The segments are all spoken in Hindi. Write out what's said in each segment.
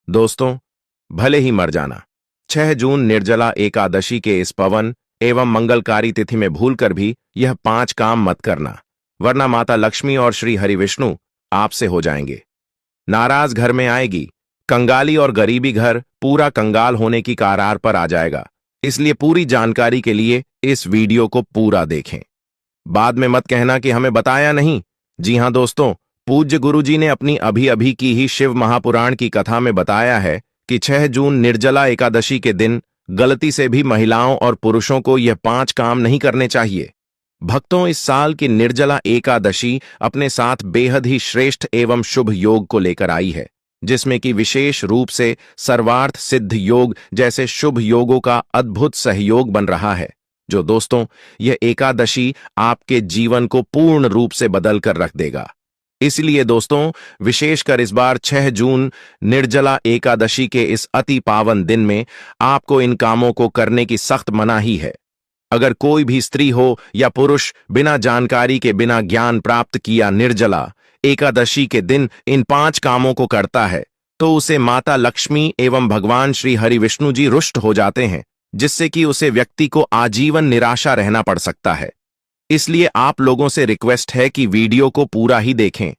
दोस्तों, भले ही मर जाना, 6 जून निर्जला एकादशी के इस पवन एवं मंगलकारी तिथि में भूलकर भी यह 5 काम मत करना, वरना माता लक्ष्मी और श्री हरि विष्णु आपसे हो जाएंगे। नाराज घर में आएगी, कंगाली और गरीबी घर पूरा कंगाल होने की कगार पर आ जाएगा। इसलिए पूरी जानकारी के लिए इस वीडियो को पूरा देखें। बाद में मत कहना कि हमें बताया नहीं। जी हां दोस्तों, पूज्य गुरुजी ने अपनी अभी अभी की ही शिव महापुराण की कथा में बताया है कि 6 जून निर्जला एकादशी के दिन गलती से भी महिलाओं और पुरुषों को यह 5 काम नहीं करने चाहिए। भक्तों, इस साल की निर्जला एकादशी अपने साथ बेहद ही श्रेष्ठ एवं शुभ योग को लेकर आई है, जिसमें कि विशेष रूप से सर्वार्थ सिद्ध योग जैसे शुभ योगों का अद्भुत सहयोग बन रहा है। जो दोस्तों, यह एकादशी आपके जीवन को पूर्ण रूप से बदल कर रख देगा। इसलिए दोस्तों, विशेषकर इस बार 6 जून निर्जला एकादशी के इस अति पावन दिन में आपको इन कामों को करने की सख्त मनाही है। अगर कोई भी स्त्री हो या पुरुष बिना जानकारी के, बिना ज्ञान प्राप्त किया निर्जला एकादशी के दिन इन 5 कामों को करता है, तो उसे माता लक्ष्मी एवं भगवान श्री हरि विष्णु जी रुष्ट हो जाते हैं, जिससे कि उसे व्यक्ति को आजीवन निराशा रहना पड़ सकता है। इसलिए आप लोगों से रिक्वेस्ट है कि वीडियो को पूरा ही देखें,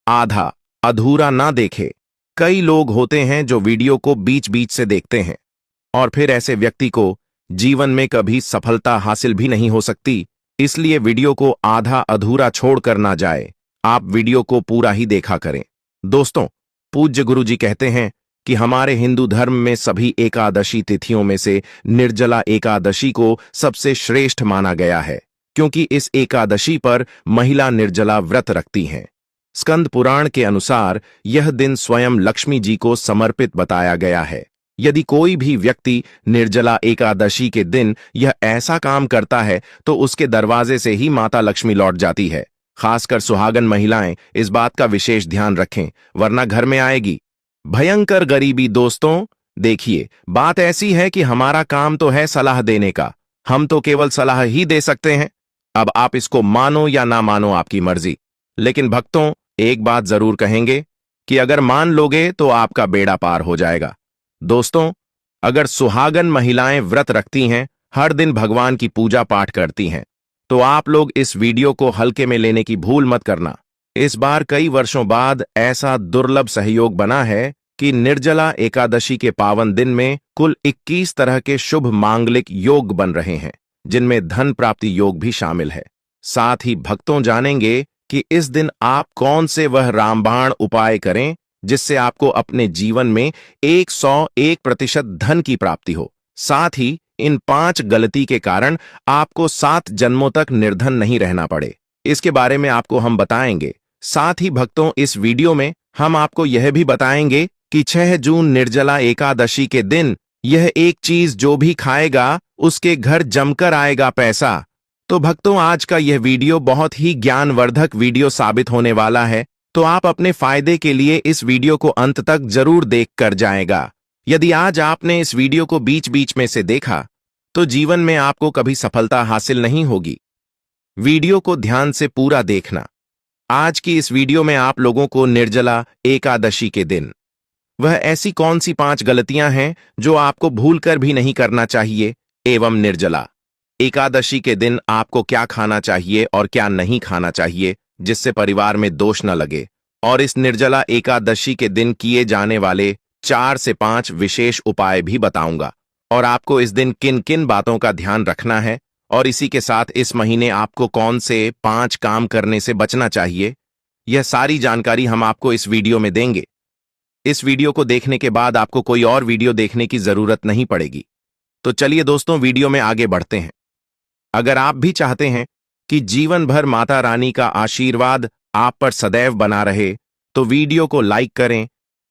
आधा अधूरा ना देखें। कई लोग होते हैं जो वीडियो को बीच बीच से देखते हैं और फिर ऐसे व्यक्ति को जीवन में कभी सफलता हासिल भी नहीं हो सकती। इसलिए वीडियो को आधा अधूरा छोड़कर ना जाए, आप वीडियो को पूरा ही देखा करें। दोस्तों, पूज्य गुरुजी कहते हैं कि हमारे हिंदू धर्म में सभी एकादशी तिथियों में से निर्जला एकादशी को सबसे श्रेष्ठ माना गया है, क्योंकि इस एकादशी पर महिला निर्जला व्रत रखती हैं। स्कंद पुराण के अनुसार यह दिन स्वयं लक्ष्मी जी को समर्पित बताया गया है। यदि कोई भी व्यक्ति निर्जला एकादशी के दिन यह ऐसा काम करता है तो उसके दरवाजे से ही माता लक्ष्मी लौट जाती है। खासकर सुहागन महिलाएं इस बात का विशेष ध्यान रखें, वरना घर में आएगी भयंकर गरीबी। दोस्तों देखिए, बात ऐसी है कि हमारा काम तो है सलाह देने का, हम तो केवल सलाह ही दे सकते हैं। अब आप इसको मानो या ना मानो, आपकी मर्जी। लेकिन भक्तों, एक बात जरूर कहेंगे कि अगर मान लोगे तो आपका बेड़ा पार हो जाएगा। दोस्तों, अगर सुहागन महिलाएं व्रत रखती हैं, हर दिन भगवान की पूजा पाठ करती हैं, तो आप लोग इस वीडियो को हल्के में लेने की भूल मत करना। इस बार कई वर्षों बाद ऐसा दुर्लभ सहयोग बना है कि निर्जला एकादशी के पावन दिन में कुल 21 तरह के शुभ मांगलिक योग बन रहे हैं, जिनमें धन प्राप्ति योग भी शामिल है। साथ ही भक्तों जानेंगे कि इस दिन आप कौन से वह रामबाण उपाय करें जिससे आपको अपने जीवन में 101% धन की प्राप्ति हो। साथ ही इन 5 गलती के कारण आपको 7 जन्मों तक निर्धन नहीं रहना पड़े, इसके बारे में आपको हम बताएंगे। साथ ही भक्तों, इस वीडियो में हम आपको यह भी बताएंगे कि 6 जून निर्जला एकादशी के दिन यह एक चीज जो भी खाएगा उसके घर जमकर आएगा पैसा। तो भक्तों, आज का यह वीडियो बहुत ही ज्ञानवर्धक वीडियो साबित होने वाला है, तो आप अपने फायदे के लिए इस वीडियो को अंत तक जरूर देख कर जाएगा। यदि आज आपने इस वीडियो को बीच बीच में से देखा तो जीवन में आपको कभी सफलता हासिल नहीं होगी। वीडियो को ध्यान से पूरा देखना। आज की इस वीडियो में आप लोगों को निर्जला एकादशी के दिन वह ऐसी कौन सी 5 गलतियां हैं जो आपको भूलकर भी नहीं करना चाहिए, एवं निर्जला एकादशी के दिन आपको क्या खाना चाहिए और क्या नहीं खाना चाहिए जिससे परिवार में दोष न लगे, और इस निर्जला एकादशी के दिन किए जाने वाले 4 से 5 विशेष उपाय भी बताऊंगा, और आपको इस दिन किन किन बातों का ध्यान रखना है, और इसी के साथ इस महीने आपको कौन से 5 काम करने से बचना चाहिए, यह सारी जानकारी हम आपको इस वीडियो में देंगे। इस वीडियो को देखने के बाद आपको कोई और वीडियो देखने की जरूरत नहीं पड़ेगी। तो चलिए दोस्तों, वीडियो में आगे बढ़ते हैं। अगर आप भी चाहते हैं कि जीवन भर माता रानी का आशीर्वाद आप पर सदैव बना रहे, तो वीडियो को लाइक करें,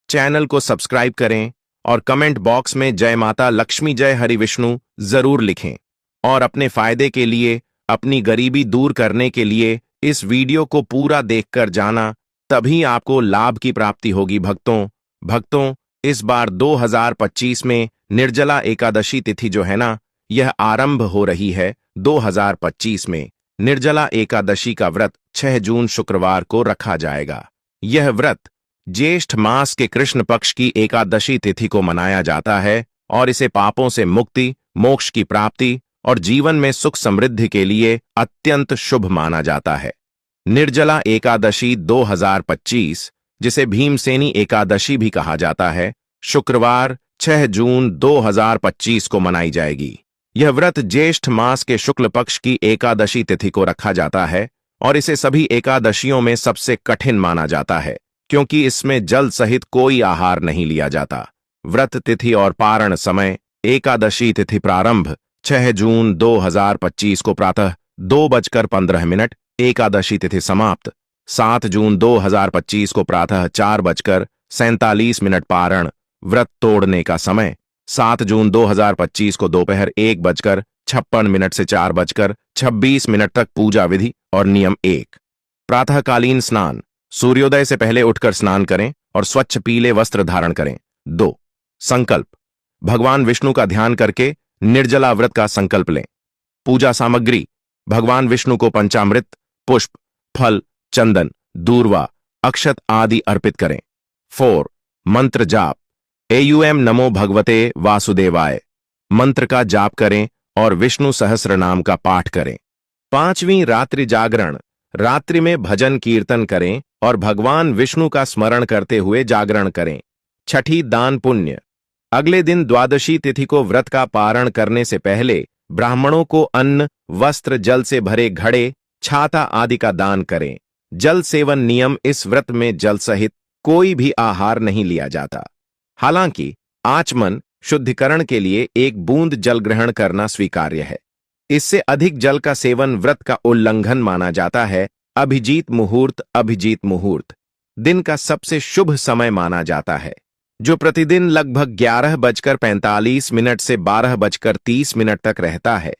चैनल को सब्सक्राइब करें और कमेंट बॉक्स में जय माता लक्ष्मी जय हरि विष्णु जरूर लिखें। और अपने फायदे के लिए, अपनी गरीबी दूर करने के लिए इस वीडियो को पूरा देखकर जाना, तभी आपको लाभ की प्राप्ति होगी। भक्तों, इस बार 2025 में निर्जला एकादशी तिथि जो है ना, यह आरंभ हो रही है 2025 में। निर्जला एकादशी का व्रत 6 जून शुक्रवार को रखा जाएगा। यह व्रत ज्येष्ठ मास के कृष्ण पक्ष की एकादशी तिथि को मनाया जाता है और इसे पापों से मुक्ति, मोक्ष की प्राप्ति और जीवन में सुख समृद्धि के लिए अत्यंत शुभ माना जाता है। निर्जला एकादशी 2025, जिसे भीमसेनी एकादशी भी कहा जाता है, शुक्रवार 6 जून 2025 को मनाई जाएगी। यह व्रत ज्येष्ठ मास के शुक्ल पक्ष की एकादशी तिथि को रखा जाता है और इसे सभी एकादशियों में सबसे कठिन माना जाता है क्योंकि इसमें जल सहित कोई आहार नहीं लिया जाता। व्रत तिथि और पारण समय: एकादशी तिथि प्रारंभ 6 जून 2025 को प्रातः 2:15। एकादशी तिथि समाप्त 7 जून 2025 को प्रातः 4:47। पारण: व्रत तोड़ने का समय 7 जून 2025 को दोपहर 1:56 से 4:26 तक। पूजा विधि और नियम: 1, प्रातःकालीन स्नान: सूर्योदय से पहले उठकर स्नान करें और स्वच्छ पीले वस्त्र धारण करें। 2, संकल्प: भगवान विष्णु का ध्यान करके निर्जला व्रत का संकल्प लें। पूजा सामग्री: भगवान विष्णु को पंचामृत, पुष्प, फल, चंदन, दूर्वा, अक्षत आदि अर्पित करें। 4, मंत्र जाप: एयूएम नमो भगवते वासुदेवाय मंत्र का जाप करें और विष्णु सहस्र नाम का पाठ करें। 5वीं रात्रि जागरण: रात्रि में भजन कीर्तन करें और भगवान विष्णु का स्मरण करते हुए जागरण करें। 6ठी दान पुण्य: अगले दिन द्वादशी तिथि को व्रत का पारण करने से पहले ब्राह्मणों को अन्न, वस्त्र, जल से भरे घड़े, छाता आदि का दान करें। जल सेवन नियम: इस व्रत में जल सहित कोई भी आहार नहीं लिया जाता। हालांकि आचमन शुद्धिकरण के लिए 1 बूंद जल ग्रहण करना स्वीकार्य है। इससे अधिक जल का सेवन व्रत का उल्लंघन माना जाता है। अभिजीत मुहूर्त दिन का सबसे शुभ समय माना जाता है, जो प्रतिदिन लगभग 11:45 से 12:30 तक रहता है।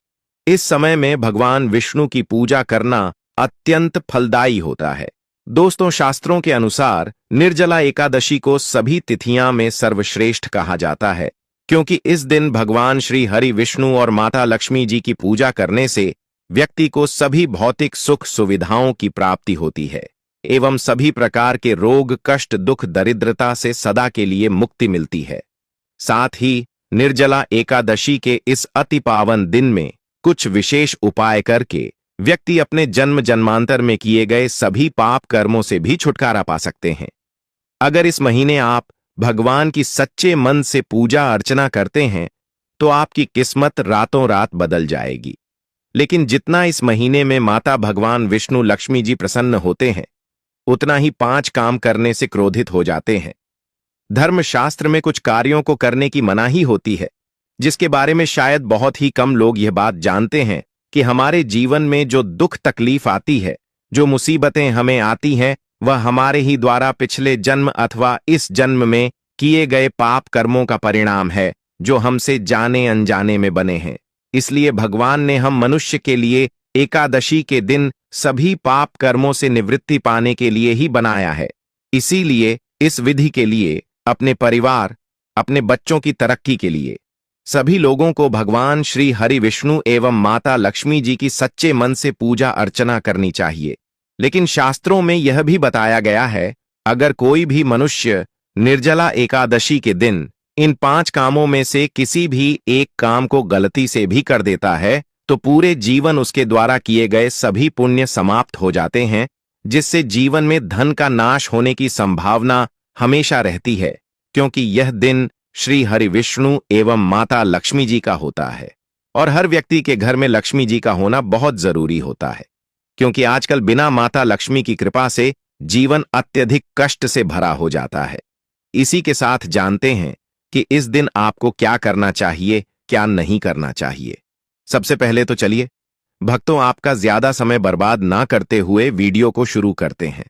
इस समय में भगवान विष्णु की पूजा करना अत्यंत फलदायी होता है। दोस्तों, शास्त्रों के अनुसार निर्जला एकादशी को सभी तिथियां में सर्वश्रेष्ठ कहा जाता है क्योंकि इस दिन भगवान श्री हरि विष्णु और माता लक्ष्मी जी की पूजा करने से व्यक्ति को सभी भौतिक सुख सुविधाओं की प्राप्ति होती है एवं सभी प्रकार के रोग, कष्ट, दुख, दरिद्रता से सदा के लिए मुक्ति मिलती है। साथ ही निर्जला एकादशी के इस अति पावन दिन में कुछ विशेष उपाय करके व्यक्ति अपने जन्म जन्मांतर में किए गए सभी पाप कर्मों से भी छुटकारा पा सकते हैं। अगर इस महीने आप भगवान की सच्चे मन से पूजा अर्चना करते हैं तो आपकी किस्मत रातों रात बदल जाएगी। लेकिन जितना इस महीने में माता भगवान विष्णु लक्ष्मी जी प्रसन्न होते हैं, उतना ही 5 काम करने से क्रोधित हो जाते हैं। धर्मशास्त्र में कुछ कार्यों को करने की मनाही होती है, जिसके बारे में शायद बहुत ही कम लोग यह बात जानते हैं कि हमारे जीवन में जो दुख तकलीफ आती है, जो मुसीबतें हमें आती हैं, वह हमारे ही द्वारा पिछले जन्म अथवा इस जन्म में किए गए पाप कर्मों का परिणाम है, जो हमसे जाने अनजाने में बने हैं। इसलिए भगवान ने हम मनुष्य के लिए एकादशी के दिन सभी पाप कर्मों से निवृत्ति पाने के लिए ही बनाया है। इसीलिए इस विधि के लिए अपने परिवार, अपने बच्चों की तरक्की के लिए सभी लोगों को भगवान श्री हरि विष्णु एवं माता लक्ष्मी जी की सच्चे मन से पूजा अर्चना करनी चाहिए। लेकिन शास्त्रों में यह भी बताया गया है, अगर कोई भी मनुष्य निर्जला एकादशी के दिन इन 5 कामों में से किसी भी एक काम को गलती से भी कर देता है तो पूरे जीवन उसके द्वारा किए गए सभी पुण्य समाप्त हो जाते हैं, जिससे जीवन में धन का नाश होने की संभावना हमेशा रहती है, क्योंकि यह दिन श्री हरि विष्णु एवं माता लक्ष्मी जी का होता है। और हर व्यक्ति के घर में लक्ष्मी जी का होना बहुत जरूरी होता है, क्योंकि आजकल बिना माता लक्ष्मी की कृपा से जीवन अत्यधिक कष्ट से भरा हो जाता है। इसी के साथ जानते हैं कि इस दिन आपको क्या करना चाहिए, क्या नहीं करना चाहिए। सबसे पहले तो चलिए भक्तों, आपका ज्यादा समय बर्बाद ना करते हुए वीडियो को शुरू करते हैं।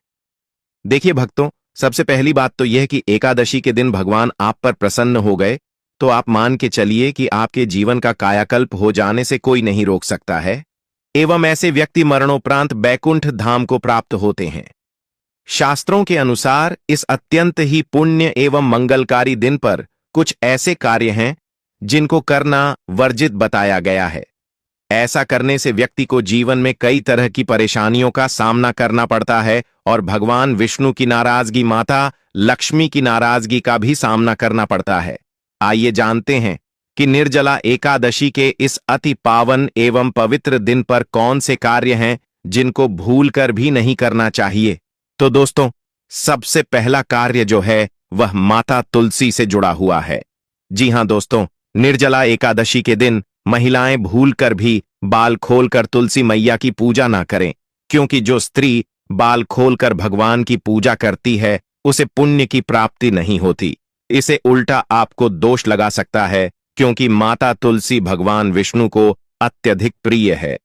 देखिए भक्तों, सबसे पहली बात तो यह कि एकादशी के दिन भगवान आप पर प्रसन्न हो गए तो आप मान के चलिए कि आपके जीवन का कायाकल्प हो जाने से कोई नहीं रोक सकता है एवं ऐसे व्यक्ति मरणोपरांत बैकुंठ धाम को प्राप्त होते हैं। शास्त्रों के अनुसार इस अत्यंत ही पुण्य एवं मंगलकारी दिन पर कुछ ऐसे कार्य हैं जिनको करना वर्जित बताया गया है। ऐसा करने से व्यक्ति को जीवन में कई तरह की परेशानियों का सामना करना पड़ता है और भगवान विष्णु की नाराजगी, माता लक्ष्मी की नाराजगी का भी सामना करना पड़ता है। आइए जानते हैं कि निर्जला एकादशी के इस अति पावन एवं पवित्र दिन पर कौन से कार्य हैं जिनको भूलकर भी नहीं करना चाहिए। तो दोस्तों, सबसे पहला कार्य जो है वह माता तुलसी से जुड़ा हुआ है। जी हां दोस्तों, निर्जला एकादशी के दिन महिलाएं भूलकर भी बाल खोलकर तुलसी मैया की पूजा ना करें, क्योंकि जो स्त्री बाल खोलकर भगवान की पूजा करती है उसे पुण्य की प्राप्ति नहीं होती। इसे उल्टा आपको दोष लगा सकता है, क्योंकि माता तुलसी भगवान विष्णु को अत्यधिक प्रिय है।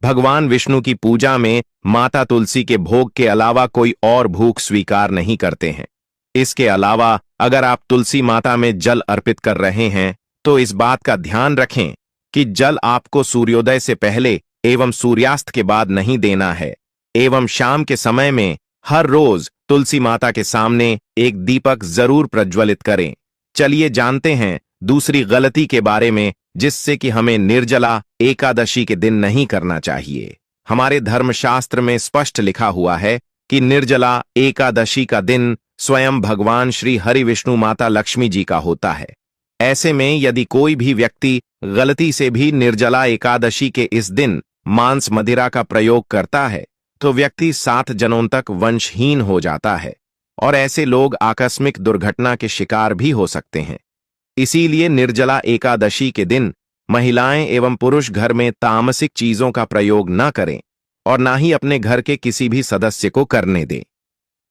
भगवान विष्णु की पूजा में माता तुलसी के भोग के अलावा कोई और भूख स्वीकार नहीं करते हैं। इसके अलावा अगर आप तुलसी माता में जल अर्पित कर रहे हैं तो इस बात का ध्यान रखें कि जल आपको सूर्योदय से पहले एवं सूर्यास्त के बाद नहीं देना है, एवं शाम के समय में हर रोज तुलसी माता के सामने एक दीपक जरूर प्रज्वलित करें। चलिए जानते हैं दूसरी गलती के बारे में, जिससे कि हमें निर्जला एकादशी के दिन नहीं करना चाहिए। हमारे धर्मशास्त्र में स्पष्ट लिखा हुआ है कि निर्जला एकादशी का दिन स्वयं भगवान श्री हरि विष्णु माता लक्ष्मी जी का होता है। ऐसे में यदि कोई भी व्यक्ति गलती से भी निर्जला एकादशी के इस दिन मांस मदिरा का प्रयोग करता है तो व्यक्ति 7 जन्मों तक वंशहीन हो जाता है और ऐसे लोग आकस्मिक दुर्घटना के शिकार भी हो सकते हैं। इसीलिए निर्जला एकादशी के दिन महिलाएं एवं पुरुष घर में तामसिक चीजों का प्रयोग न करें और ना ही अपने घर के किसी भी सदस्य को करने दें।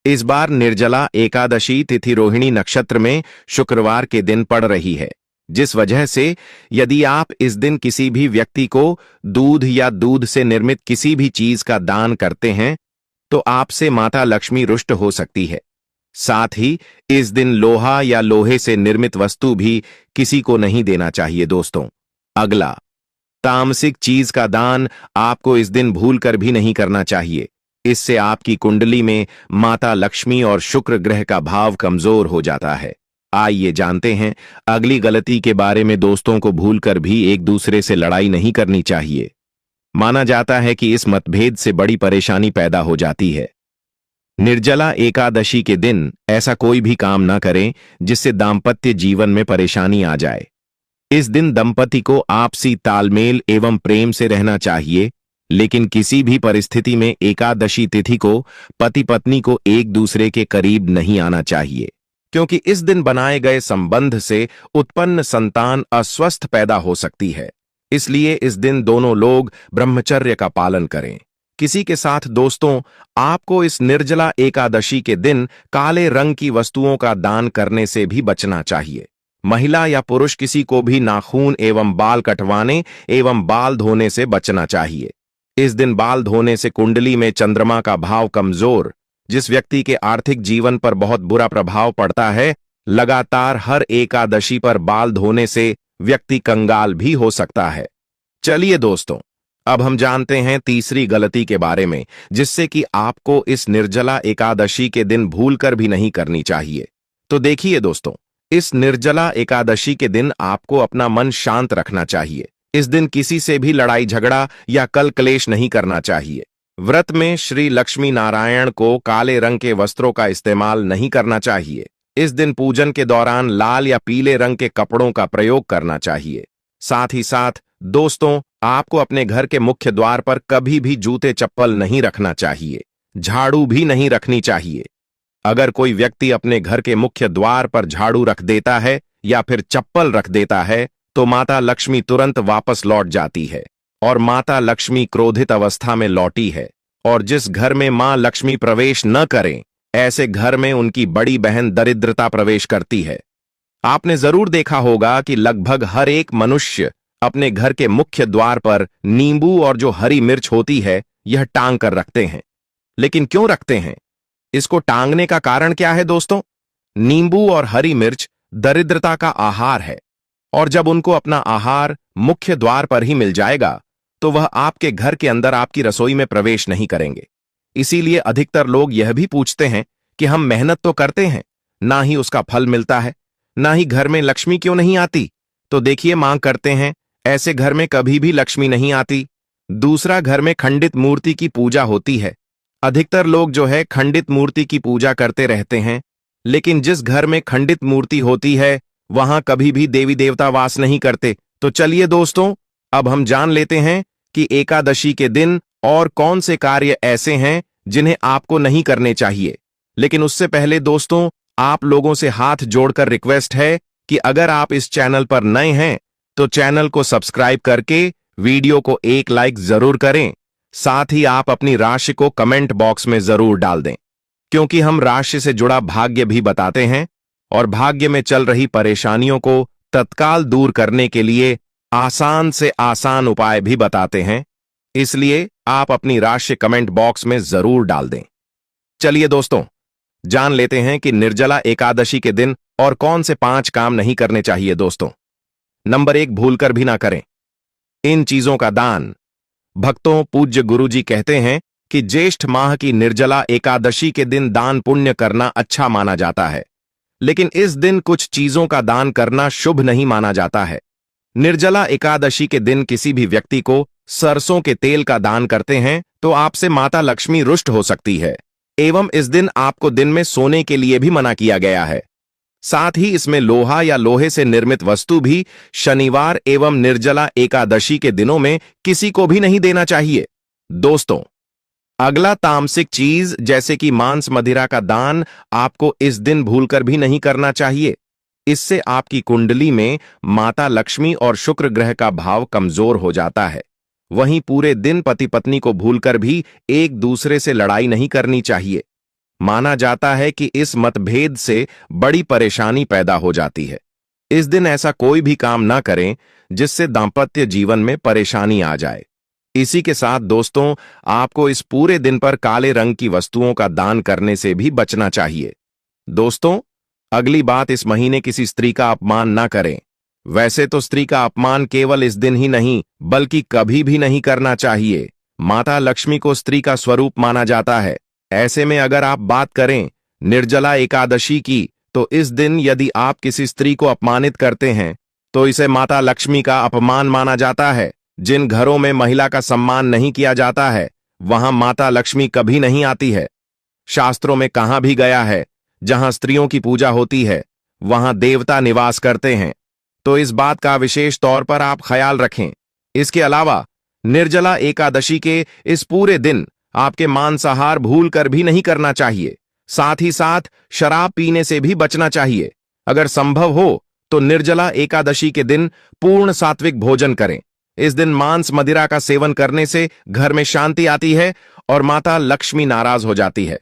इस बार निर्जला एकादशी तिथि रोहिणी नक्षत्र में शुक्रवार के दिन पड़ रही है, जिस वजह से यदि आप इस दिन किसी भी व्यक्ति को दूध या दूध से निर्मित किसी भी चीज का दान करते हैं तो आपसे माता लक्ष्मी रुष्ट हो सकती है। साथ ही इस दिन लोहा या लोहे से निर्मित वस्तु भी किसी को नहीं देना चाहिए। दोस्तों, अगला, तामसिक चीज का दान आपको इस दिन भूलकर भी नहीं करना चाहिए। इससे आपकी कुंडली में माता लक्ष्मी और शुक्र ग्रह का भाव कमजोर हो जाता है। आइए जानते हैं अगली गलती के बारे में। दोस्तों को भूलकर भी एक दूसरे से लड़ाई नहीं करनी चाहिए। माना जाता है कि इस मतभेद से बड़ी परेशानी पैदा हो जाती है। निर्जला एकादशी के दिन ऐसा कोई भी काम ना करें जिससे दाम्पत्य जीवन में परेशानी आ जाए। इस दिन दंपति को आपसी तालमेल एवं प्रेम से रहना चाहिए, लेकिन किसी भी परिस्थिति में एकादशी तिथि को पति पत्नी को एक दूसरे के करीब नहीं आना चाहिए, क्योंकि इस दिन बनाए गए संबंध से उत्पन्न संतान अस्वस्थ पैदा हो सकती है। इसलिए इस दिन दोनों लोग ब्रह्मचर्य का पालन करें। किसी के साथ दोस्तों, आपको इस निर्जला एकादशी के दिन काले रंग की वस्तुओं का दान करने से भी बचना चाहिए। महिला या पुरुष किसी को भी नाखून एवं बाल कटवाने एवं बाल धोने से बचना चाहिए। इस दिन बाल धोने से कुंडली में चंद्रमा का भाव कमजोर, जिस व्यक्ति के आर्थिक जीवन पर बहुत बुरा प्रभाव पड़ता है, लगातार हर एकादशी पर बाल धोने से व्यक्ति कंगाल भी हो सकता है। चलिए दोस्तों, अब हम जानते हैं तीसरी गलती के बारे में, जिससे कि आपको इस निर्जला एकादशी के दिन भूलकर भी नहीं करनी चाहिए। तो देखिए दोस्तों, इस निर्जला एकादशी के दिन आपको अपना मन शांत रखना चाहिए। इस दिन किसी से भी लड़ाई झगड़ा या कल कलेश नहीं करना चाहिए। व्रत में श्री लक्ष्मी नारायण को काले रंग के वस्त्रों का इस्तेमाल नहीं करना चाहिए। इस दिन पूजन के दौरान लाल या पीले रंग के कपड़ों का प्रयोग करना चाहिए। साथ ही साथ दोस्तों, आपको अपने घर के मुख्य द्वार पर कभी भी जूते चप्पल नहीं रखना चाहिए। झाड़ू भी नहीं रखनी चाहिए। अगर कोई व्यक्ति अपने घर के मुख्य द्वार पर झाड़ू रख देता है या फिर चप्पल रख देता है तो माता लक्ष्मी तुरंत वापस लौट जाती है और माता लक्ष्मी क्रोधित अवस्था में लौटी है। और जिस घर में मां लक्ष्मी प्रवेश न करें, ऐसे घर में उनकी बड़ी बहन दरिद्रता प्रवेश करती है। आपने जरूर देखा होगा कि लगभग हर एक मनुष्य अपने घर के मुख्य द्वार पर नींबू और जो हरी मिर्च होती है यह टांग कर रखते हैं। लेकिन क्यों रखते हैं? इसको टांगने का कारण क्या है दोस्तों? नींबू और हरी मिर्च दरिद्रता का आहार है, और जब उनको अपना आहार मुख्य द्वार पर ही मिल जाएगा तो वह आपके घर के अंदर आपकी रसोई में प्रवेश नहीं करेंगे। इसीलिए अधिकतर लोग यह भी पूछते हैं कि हम मेहनत तो करते हैं, ना ही उसका फल मिलता है, ना ही घर में लक्ष्मी क्यों नहीं आती। तो देखिए, मांग करते हैं ऐसे घर में कभी भी लक्ष्मी नहीं आती। दूसरा, घर में खंडित मूर्ति की पूजा होती है। अधिकतर लोग जो है खंडित मूर्ति की पूजा करते रहते हैं, लेकिन जिस घर में खंडित मूर्ति होती है वहां कभी भी देवी देवता वास नहीं करते। तो चलिए दोस्तों, अब हम जान लेते हैं कि एकादशी के दिन और कौन से कार्य ऐसे हैं जिन्हें आपको नहीं करने चाहिए। लेकिन उससे पहले दोस्तों, आप लोगों से हाथ जोड़कर रिक्वेस्ट है कि अगर आप इस चैनल पर नए हैं तो चैनल को सब्सक्राइब करके वीडियो को एक लाइक जरूर करें। साथ ही आप अपनी राशि को कमेंट बॉक्स में जरूर डाल दें, क्योंकि हम राशि से जुड़ा भाग्य भी बताते हैं और भाग्य में चल रही परेशानियों को तत्काल दूर करने के लिए आसान से आसान उपाय भी बताते हैं। इसलिए आप अपनी राशि कमेंट बॉक्स में जरूर डाल दें। चलिए दोस्तों, जान लेते हैं कि निर्जला एकादशी के दिन और कौन से 5 काम नहीं करने चाहिए दोस्तों। नंबर 1, भूलकर भी ना करें इन चीजों का दान। भक्तों, पूज्य गुरुजी कहते हैं कि ज्येष्ठ माह की निर्जला एकादशी के दिन दान पुण्य करना अच्छा माना जाता है, लेकिन इस दिन कुछ चीजों का दान करना शुभ नहीं माना जाता है। निर्जला एकादशी के दिन किसी भी व्यक्ति को सरसों के तेल का दान करते हैं तो आपसे माता लक्ष्मी रुष्ट हो सकती है, एवं इस दिन आपको दिन में सोने के लिए भी मना किया गया है। साथ ही इसमें लोहा या लोहे से निर्मित वस्तु भी शनिवार एवं निर्जला एकादशी के दिनों में किसी को भी नहीं देना चाहिए। दोस्तों, अगला तामसिक चीज जैसे कि मांस मदिरा का दान आपको इस दिन भूलकर भी नहीं करना चाहिए। इससे आपकी कुंडली में माता लक्ष्मी और शुक्र ग्रह का भाव कमजोर हो जाता है। वहीं पूरे दिन पति पत्नी को भूलकर भी एक दूसरे से लड़ाई नहीं करनी चाहिए। माना जाता है कि इस मतभेद से बड़ी परेशानी पैदा हो जाती है। इस दिन ऐसा कोई भी काम ना करें जिससे दांपत्य जीवन में परेशानी आ जाए। इसी के साथ दोस्तों, आपको इस पूरे दिन पर काले रंग की वस्तुओं का दान करने से भी बचना चाहिए। दोस्तों, अगली बात, इस महीने किसी स्त्री का अपमान ना करें। वैसे तो स्त्री का अपमान केवल इस दिन ही नहीं बल्कि कभी भी नहीं करना चाहिए। माता लक्ष्मी को स्त्री का स्वरूप माना जाता है। ऐसे में अगर आप बात करें निर्जला एकादशी की, तो इस दिन यदि आप किसी स्त्री को अपमानित करते हैं तो इसे माता लक्ष्मी का अपमान माना जाता है। जिन घरों में महिला का सम्मान नहीं किया जाता है वहां माता लक्ष्मी कभी नहीं आती है। शास्त्रों में कहा भी गया है, जहां स्त्रियों की पूजा होती है वहां देवता निवास करते हैं। तो इस बात का विशेष तौर पर आप ख्याल रखें। इसके अलावा निर्जला एकादशी के इस पूरे दिन आपके मांसाहार भूल कर भी नहीं करना चाहिए। साथ ही साथ शराब पीने से भी बचना चाहिए। अगर संभव हो तो निर्जला एकादशी के दिन पूर्ण सात्विक भोजन करें। इस दिन मांस मदिरा का सेवन करने से घर में शांति आती है और माता लक्ष्मी नाराज हो जाती है।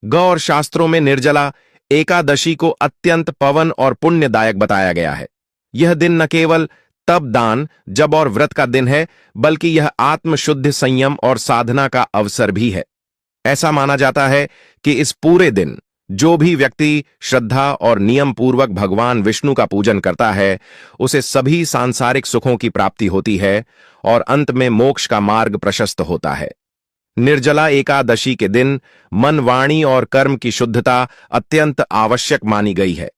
गौर शास्त्रों में निर्जला एकादशी को अत्यंत पवन और पुण्यदायक बताया गया है। यह दिन न केवल तप दान जप और व्रत का दिन है, बल्कि यह आत्मशुद्ध संयम और साधना का अवसर भी है। ऐसा माना जाता है कि इस पूरे दिन जो भी व्यक्ति श्रद्धा और नियम पूर्वक भगवान विष्णु का पूजन करता है उसे सभी सांसारिक सुखों की प्राप्ति होती है और अंत में मोक्ष का मार्ग प्रशस्त होता है। निर्जला एकादशी के दिन मन, वाणी और कर्म की शुद्धता अत्यंत आवश्यक मानी गई है।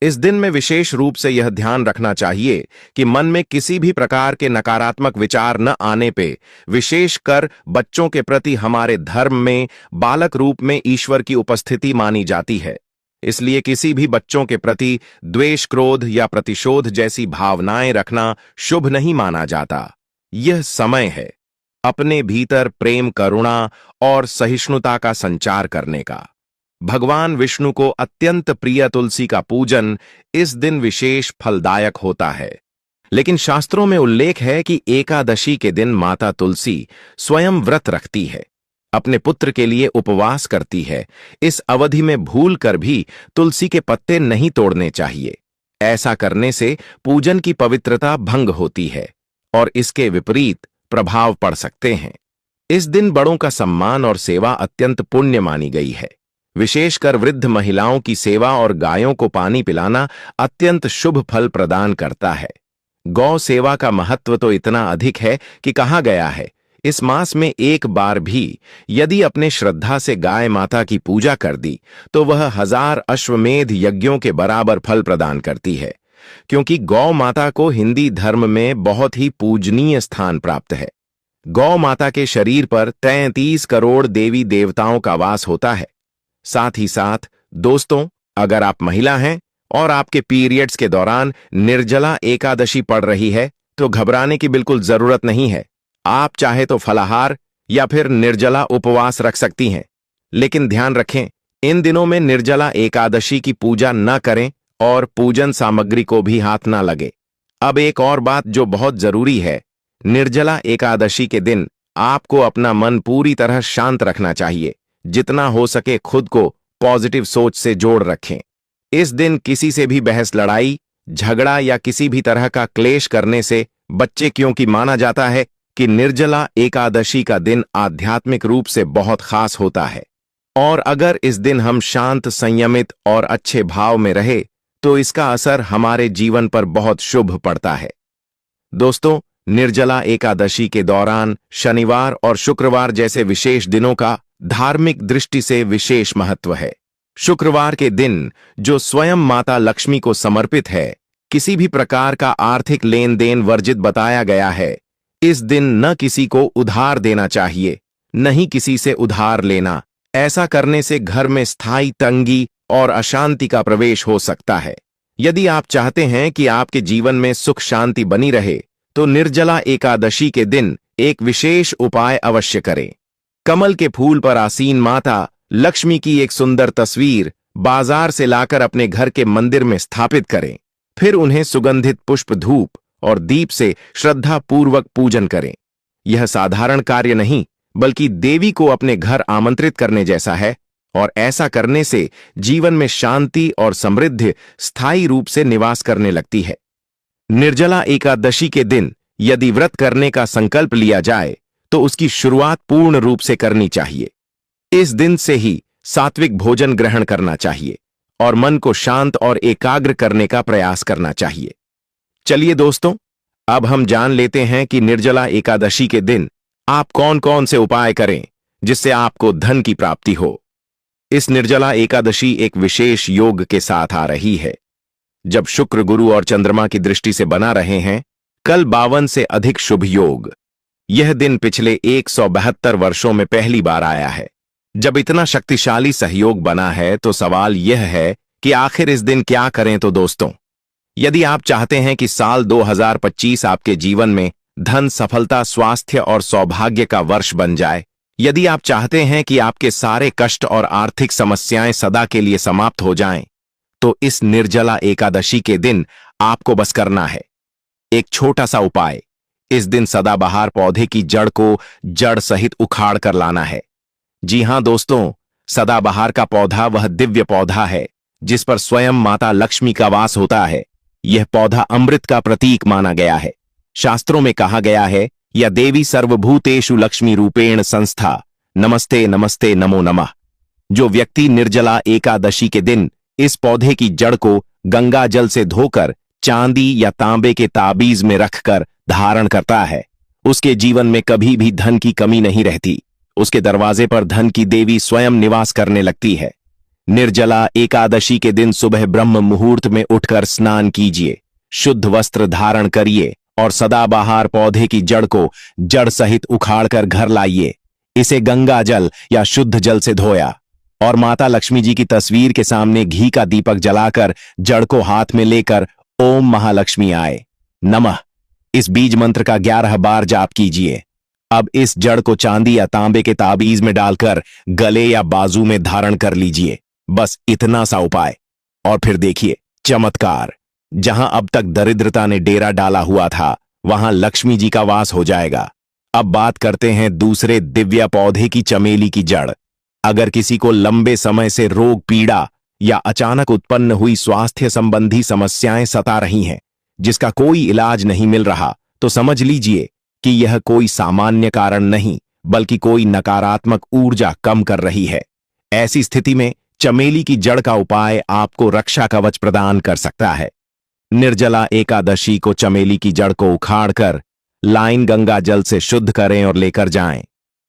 इस दिन में विशेष रूप से यह ध्यान रखना चाहिए कि मन में किसी भी प्रकार के नकारात्मक विचार न आने पे, विशेषकर बच्चों के प्रति हमारे धर्म में बालक रूप में ईश्वर की उपस्थिति मानी जाती है। इसलिए किसी भी बच्चों के प्रति द्वेष, क्रोध या प्रतिशोध जैसी भावनाएं रखना शुभ नहीं माना जाता। यह समय है अपने भीतर प्रेम, करुणा और सहिष्णुता का संचार करने का। भगवान विष्णु को अत्यंत प्रिय तुलसी का पूजन इस दिन विशेष फलदायक होता है। लेकिन शास्त्रों में उल्लेख है कि एकादशी के दिन माता तुलसी स्वयं व्रत रखती है, अपने पुत्र के लिए उपवास करती है। इस अवधि में भूल कर भी तुलसी के पत्ते नहीं तोड़ने चाहिए। ऐसा करने से पूजन की पवित्रता भंग होती है और इसके विपरीत प्रभाव पड़ सकते हैं। इस दिन बड़ों का सम्मान और सेवा अत्यंत पुण्य मानी गई है। विशेषकर वृद्ध महिलाओं की सेवा और गायों को पानी पिलाना अत्यंत शुभ फल प्रदान करता है। गौ सेवा का महत्व तो इतना अधिक है कि कहा गया है, इस मास में एक बार भी यदि अपने श्रद्धा से गाय माता की पूजा कर दी तो वह 1000 अश्वमेध यज्ञों के बराबर फल प्रदान करती है। क्योंकि गौ माता को हिंदी धर्म में बहुत ही पूजनीय स्थान प्राप्त है। गौ माता के शरीर पर 33 करोड़ देवी देवताओं का वास होता है। साथ ही साथ दोस्तों, अगर आप महिला हैं और आपके पीरियड्स के दौरान निर्जला एकादशी पड़ रही है तो घबराने की बिल्कुल जरूरत नहीं है। आप चाहे तो फलाहार या फिर निर्जला उपवास रख सकती हैं, लेकिन ध्यान रखें, इन दिनों में निर्जला एकादशी की पूजा न करें और पूजन सामग्री को भी हाथ ना लगे। अब एक और बात जो बहुत जरूरी है, निर्जला एकादशी के दिन आपको अपना मन पूरी तरह शांत रखना चाहिए। जितना हो सके खुद को पॉजिटिव सोच से जोड़ रखें। इस दिन किसी से भी बहस, लड़ाई झगड़ा या किसी भी तरह का क्लेश करने से बच्चे, क्योंकि माना जाता है कि निर्जला एकादशी का दिन आध्यात्मिक रूप से बहुत खास होता है। और अगर इस दिन हम शांत, संयमित और अच्छे भाव में रहे तो इसका असर हमारे जीवन पर बहुत शुभ पड़ता है। दोस्तों, निर्जला एकादशी के दौरान शनिवार और शुक्रवार जैसे विशेष दिनों का धार्मिक दृष्टि से विशेष महत्व है। शुक्रवार के दिन, जो स्वयं माता लक्ष्मी को समर्पित है, किसी भी प्रकार का आर्थिक लेन देन वर्जित बताया गया है। इस दिन न किसी को उधार देना चाहिए, न ही किसी से उधार लेना। ऐसा करने से घर में स्थायी तंगी और अशांति का प्रवेश हो सकता है। यदि आप चाहते हैं कि आपके जीवन में सुख शांति बनी रहे तो निर्जला एकादशी के दिन एक विशेष उपाय अवश्य करें। कमल के फूल पर आसीन माता लक्ष्मी की एक सुंदर तस्वीर बाजार से लाकर अपने घर के मंदिर में स्थापित करें। फिर उन्हें सुगंधित पुष्प, धूप और दीप से श्रद्धा पूर्वक पूजन करें। यह साधारण कार्य नहीं, बल्कि देवी को अपने घर आमंत्रित करने जैसा है, और ऐसा करने से जीवन में शांति और समृद्धि स्थायी रूप से निवास करने लगती है। निर्जला एकादशी के दिन यदि व्रत करने का संकल्प लिया जाए तो उसकी शुरुआत पूर्ण रूप से करनी चाहिए। इस दिन से ही सात्विक भोजन ग्रहण करना चाहिए और मन को शांत और एकाग्र करने का प्रयास करना चाहिए। चलिए दोस्तों, अब हम जान लेते हैं कि निर्जला एकादशी के दिन आप कौन कौन से उपाय करें जिससे आपको धन की प्राप्ति हो। इस निर्जला एकादशी एक विशेष योग के साथ आ रही है। जब शुक्र, गुरु और चंद्रमा की दृष्टि से बना रहे हैं, कल 52 से अधिक शुभ योग। यह दिन पिछले 172 वर्षों में पहली बार आया है। जब इतना शक्तिशाली सहयोग बना है तो सवाल यह है कि आखिर इस दिन क्या करें। तो दोस्तों, यदि आप चाहते हैं कि साल 2025 आपके जीवन में धन, सफलता, स्वास्थ्य और सौभाग्य का वर्ष बन जाए, यदि आप चाहते हैं कि आपके सारे कष्ट और आर्थिक समस्याएं सदा के लिए समाप्त हो जाएं, तो इस निर्जला एकादशी के दिन आपको बस करना है एक छोटा सा उपाय। इस दिन सदाबहार पौधे की जड़ को जड़ सहित उखाड़ कर लाना है। जी हां दोस्तों, सदाबहार का पौधा वह दिव्य पौधा है जिस पर स्वयं माता लक्ष्मी का वास होता है। यह पौधा अमृत का प्रतीक माना गया है। शास्त्रों में कहा गया है, या देवी सर्वभूतेषु लक्ष्मी रूपेण संस्था, नमस्ते नमस्ते नमो नमः। जो व्यक्ति निर्जला एकादशी के दिन इस पौधे की जड़ को गंगा जल से धोकर चांदी या तांबे के ताबीज में रखकर धारण करता है, उसके जीवन में कभी भी धन की कमी नहीं रहती। उसके दरवाजे पर धन की देवी स्वयं निवास करने लगती है। निर्जला एकादशी के दिन सुबह ब्रह्म मुहूर्त में उठकर स्नान कीजिए, शुद्ध वस्त्र धारण करिए और सदाबहार पौधे की जड़ को जड़ सहित उखाड़कर घर लाइए। इसे गंगा जल या शुद्ध जल से धोया और माता लक्ष्मी जी की तस्वीर के सामने घी का दीपक जलाकर जड़ को हाथ में लेकर ओम महालक्ष्मी आए नमः इस बीज मंत्र का 11 बार जाप कीजिए। अब इस जड़ को चांदी या तांबे के ताबीज में डालकर गले या बाजू में धारण कर लीजिए। बस इतना सा उपाय, और फिर देखिए चमत्कार। जहां अब तक दरिद्रता ने डेरा डाला हुआ था, वहां लक्ष्मी जी का वास हो जाएगा। अब बात करते हैं दूसरे दिव्य पौधे की, चमेली की जड़। अगर किसी को लंबे समय से रोग, पीड़ा या अचानक उत्पन्न हुई स्वास्थ्य संबंधी समस्याएं सता रही हैं, जिसका कोई इलाज नहीं मिल रहा, तो समझ लीजिए कि यह कोई सामान्य कारण नहीं, बल्कि कोई नकारात्मक ऊर्जा कम कर रही है। ऐसी स्थिति में चमेली की जड़ का उपाय आपको रक्षा कवच प्रदान कर सकता है। निर्जला एकादशी को चमेली की जड़ को उखाड़कर लाइन गंगा जल से शुद्ध करें और लेकर जाएं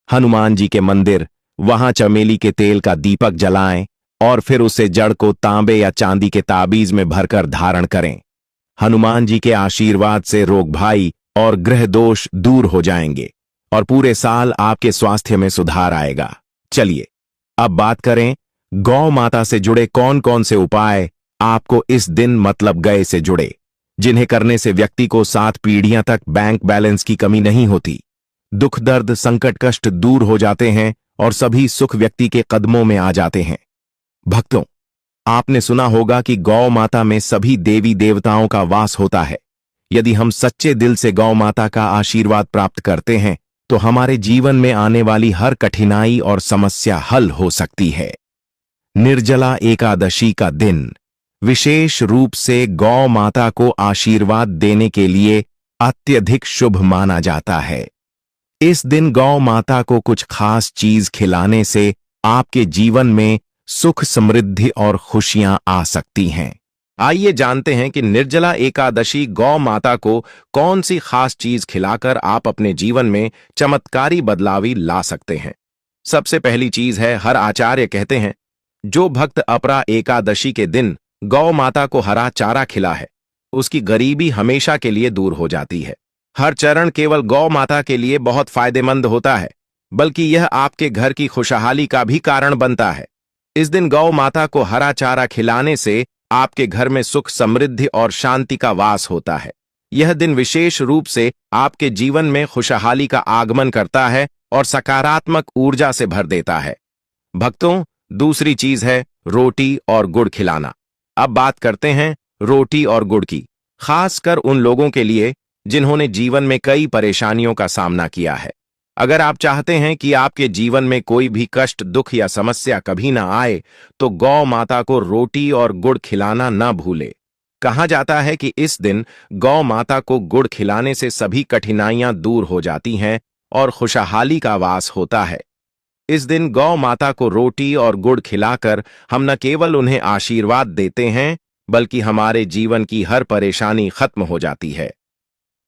हनुमान जी के मंदिर। वहां चमेली के तेल का दीपक जलाएं और फिर उसे जड़ को तांबे या चांदी के ताबीज में भरकर धारण करें। हनुमान जी के आशीर्वाद से रोग भाई और ग्रह दोष दूर हो जाएंगे और पूरे साल आपके स्वास्थ्य में सुधार आएगा। चलिए अब बात करें गौ माता से जुड़े कौन कौन से उपाय आपको इस दिन मतलब गए से जुड़े, जिन्हें करने से व्यक्ति को 7 पीढ़ियां तक बैंक बैलेंस की कमी नहीं होती, दुख दर्द संकट कष्ट दूर हो जाते हैं और सभी सुख व्यक्ति के कदमों में आ जाते हैं। भक्तों, आपने सुना होगा कि गौ माता में सभी देवी देवताओं का वास होता है। यदि हम सच्चे दिल से गौ माता का आशीर्वाद प्राप्त करते हैं तो हमारे जीवन में आने वाली हर कठिनाई और समस्या हल हो सकती है। निर्जला एकादशी का दिन विशेष रूप से गौ माता को आशीर्वाद देने के लिए अत्यधिक शुभ माना जाता है। इस दिन गौ माता को कुछ खास चीज खिलाने से आपके जीवन में सुख समृद्धि और खुशियां आ सकती हैं। आइए जानते हैं कि निर्जला एकादशी गौ माता को कौन सी खास चीज खिलाकर आप अपने जीवन में चमत्कारी बदलावी ला सकते हैं। सबसे पहली चीज है, हर आचार्य कहते हैं जो भक्त अपरा एकादशी के दिन गौ माता को हरा चारा खिला है उसकी गरीबी हमेशा के लिए दूर हो जाती है। हर चरण केवल गौ माता के लिए बहुत फायदेमंद होता है, बल्कि यह आपके घर की खुशहाली का भी कारण बनता है। इस दिन गौ माता को हरा चारा खिलाने से आपके घर में सुख समृद्धि और शांति का वास होता है। यह दिन विशेष रूप से आपके जीवन में खुशहाली का आगमन करता है और सकारात्मक ऊर्जा से भर देता है। भक्तों, दूसरी चीज है रोटी और गुड़ खिलाना। अब बात करते हैं रोटी और गुड़ की, खासकर उन लोगों के लिए जिन्होंने जीवन में कई परेशानियों का सामना किया है। अगर आप चाहते हैं कि आपके जीवन में कोई भी कष्ट दुख या समस्या कभी ना आए तो गौ माता को रोटी और गुड़ खिलाना न भूले। कहा जाता है कि इस दिन गौ माता को गुड़ खिलाने से सभी कठिनाइयां दूर हो जाती हैं और खुशहाली का वास होता है। इस दिन गौ माता को रोटी और गुड़ खिलाकर हम न केवल उन्हें आशीर्वाद देते हैं बल्कि हमारे जीवन की हर परेशानी खत्म हो जाती है।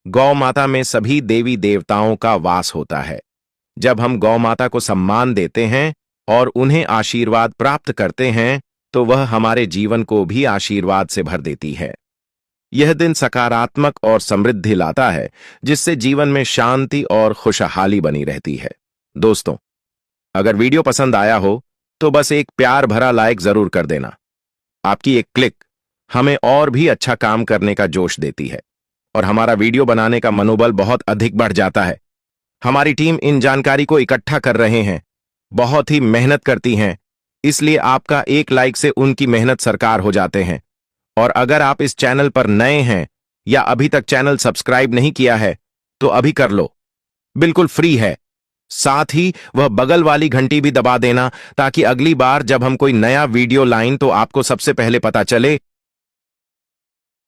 गौ माता में सभी देवी देवताओं का वास होता है। जब हम गौ माता को सम्मान देते हैं और उन्हें आशीर्वाद प्राप्त करते हैं तो वह हमारे जीवन को भी आशीर्वाद से भर देती है। यह दिन सकारात्मक और समृद्धि लाता है जिससे जीवन में शांति और खुशहाली बनी रहती है। दोस्तों, अगर वीडियो पसंद आया हो तो बस एक प्यार भरा लाइक जरूर कर देना। आपकी एक क्लिक हमें और भी अच्छा काम करने का जोश देती है और हमारा वीडियो बनाने का मनोबल बहुत अधिक बढ़ जाता है। हमारी टीम इन जानकारी को इकट्ठा कर रहे हैं, बहुत ही मेहनत करती हैं, इसलिए आपका एक लाइक से उनकी मेहनत साकार हो जाते हैं। और अगर आप इस चैनल पर नए हैं या अभी तक चैनल सब्सक्राइब नहीं किया है तो अभी कर लो, बिल्कुल फ्री है। साथ ही वह बगल वाली घंटी भी दबा देना ताकि अगली बार जब हम कोई नया वीडियो लाइन तो आपको सबसे पहले पता चले